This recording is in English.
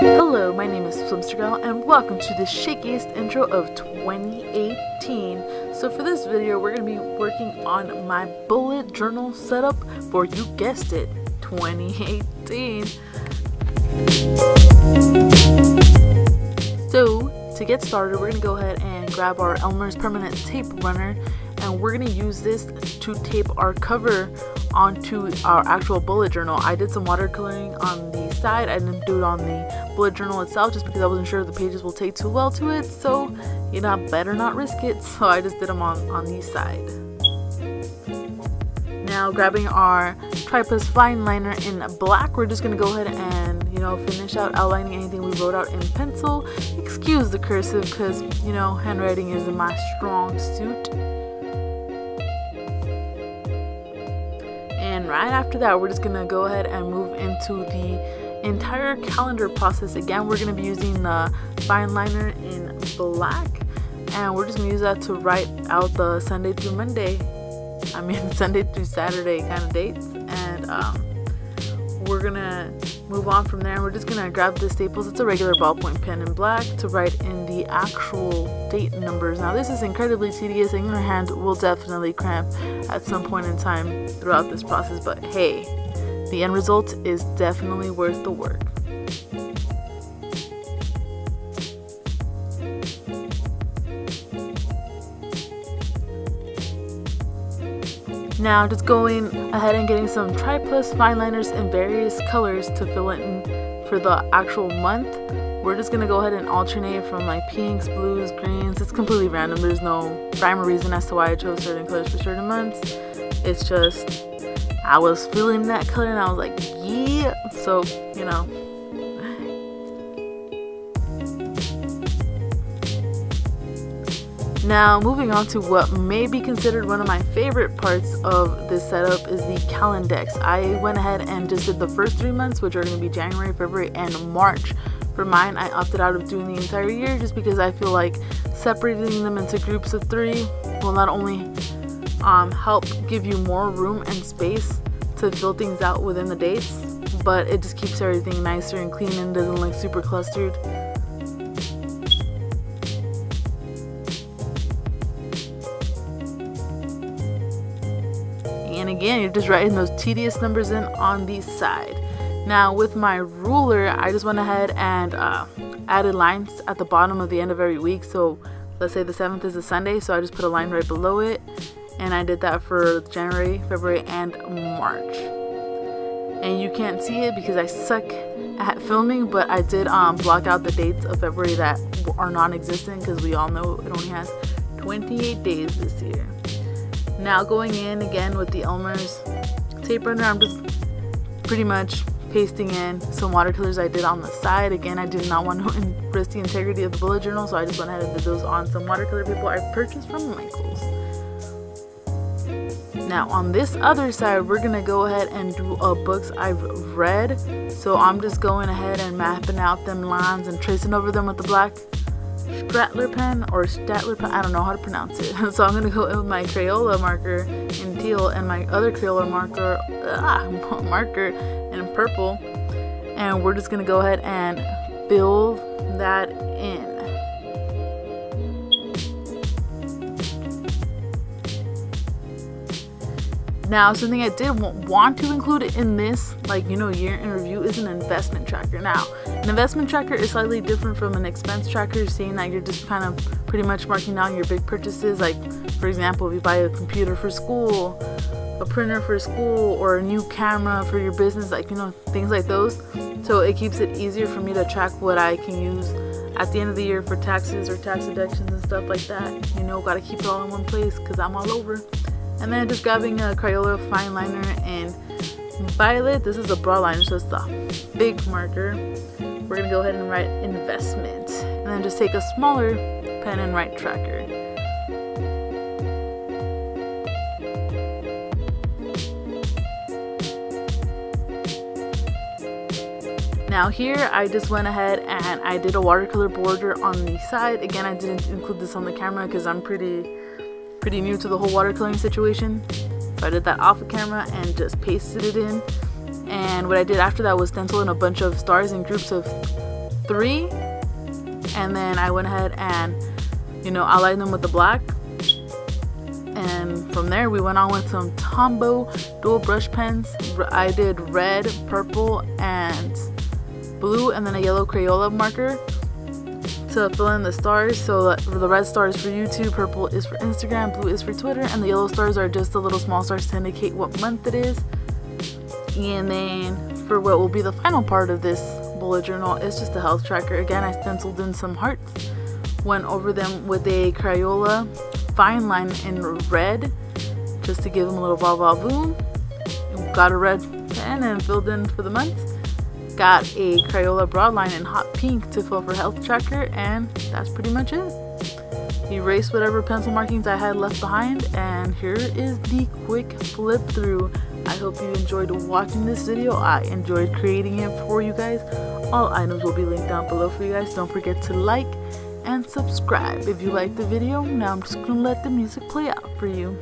Hello, my name is SwimmsterGal and welcome to the shakiest intro of 2018. So for this video, we're going to be working on my bullet journal setup for, you guessed it, 2018. So to get started, we're going to go ahead and grab our Elmer's permanent tape runner, and we're going to use this to tape our cover onto our actual bullet journal. I did some watercoloring on the side. I didn't do it on the bullet journal itself just because I wasn't sure if the pages will take too well to it, so you know, I better not risk it, so I just did them on the side. Now grabbing our Tri-Plus fine liner in black, we're just going to go ahead and finish out outlining anything we wrote out in pencil. Excuse the cursive because handwriting isn't my strong suit. And right after that, we're just going to go ahead and move into the entire calendar process. Again, we're going to be using the fine liner in black, and we're just going to use that to write out the Sunday through Sunday through Saturday kind of dates. And we're going to move on from there, and we're just going to grab the staples. It's a regular ballpoint pen in black to write in the actual date numbers. Now this is incredibly tedious and your hand will definitely cramp at some point in time throughout this process, but hey, the end result is definitely worth the work. Now just going ahead and getting some Tri-Plus fine liners in various colors to fill in for the actual month. We're just going to go ahead and alternate from like pinks, blues, greens. It's completely random. There's no rhyme or reason as to why I chose certain colors for certain months. It's just I was feeling that color and I was like, yeah. So, Now moving on to what may be considered one of my favorite parts of this setup is the calendex. I went ahead and just did the first 3 months, which are going to be January, February, and March. For mine, I opted out of doing the entire year just because I feel like separating them into groups of 3 will not only help give you more room and space to fill things out within the dates, but it just keeps everything nicer and clean and doesn't look super clustered. And again, you're just writing those tedious numbers in on the side. Now with my ruler, I just went ahead and added lines at the bottom of the end of every week. So let's say the 7th is a Sunday, so I just put a line right below it, and I did that for January, February, and March. And you can't see it because I suck at filming, but I did block out the dates of February that are non-existent because we all know it only has 28 days this year. Now going in again with the Elmer's tape runner, I'm just pretty much pasting in some watercolors I did on the side. Again, I did not want to risk the integrity of the bullet journal, so I just went ahead and did those on some watercolor paper I purchased from Michael's. Now on this other side, we're going to go ahead and do books I've read. So I'm just going ahead and mapping out them lines and tracing over them with the black Statler pen, I don't know how to pronounce it. So I'm going to go in with my Crayola marker in teal and my other Crayola marker in purple, and we're just going to go ahead and fill that in. Now something I did want to include in this year in review is an investment tracker. Now an investment tracker is slightly different from an expense tracker, seeing that you're just kind of pretty much marking down your big purchases, like for example if you buy a computer for school, a printer for school, or a new camera for your business, things like those. So it keeps it easier for me to track what I can use at the end of the year for taxes or tax deductions and stuff like that. Gotta keep it all in one place because I'm all over. And then just grabbing a Crayola fine liner in violet. This is a broad liner, so it's the big marker. We're going to go ahead and write investment. And then just take a smaller pen and write tracker. Now here I just went ahead and I did a watercolor border on the side. Again, I didn't include this on the camera because I'm pretty new to the whole watercoloring situation. So I did that off of camera and just pasted it in. And what I did after that was stencil in a bunch of stars in groups of 3, and then I went ahead and, you know, outlined them with the black. And from there we went on with some Tombow dual brush pens. I did red, purple, and blue, and then a yellow Crayola marker to fill in the stars. So the red star is for YouTube, purple is for Instagram, blue is for Twitter, and the yellow stars are just the little small stars to indicate what month it is. And then for what will be the final part of this bullet journal, it's just a health tracker. Again, I stenciled in some hearts, went over them with a Crayola fine line in red just to give them a little va-va-voom. Got a red pen and filled in for the months. Got a Crayola broad line in hot pink to fill for health tracker, and that's pretty much it. Erased whatever pencil markings I had left behind, and here is the quick flip through. I hope you enjoyed watching this video. I enjoyed creating it for you guys. All items will be linked down below for you guys. Don't forget to like and subscribe if you liked the video. Now I'm just gonna let the music play out for you.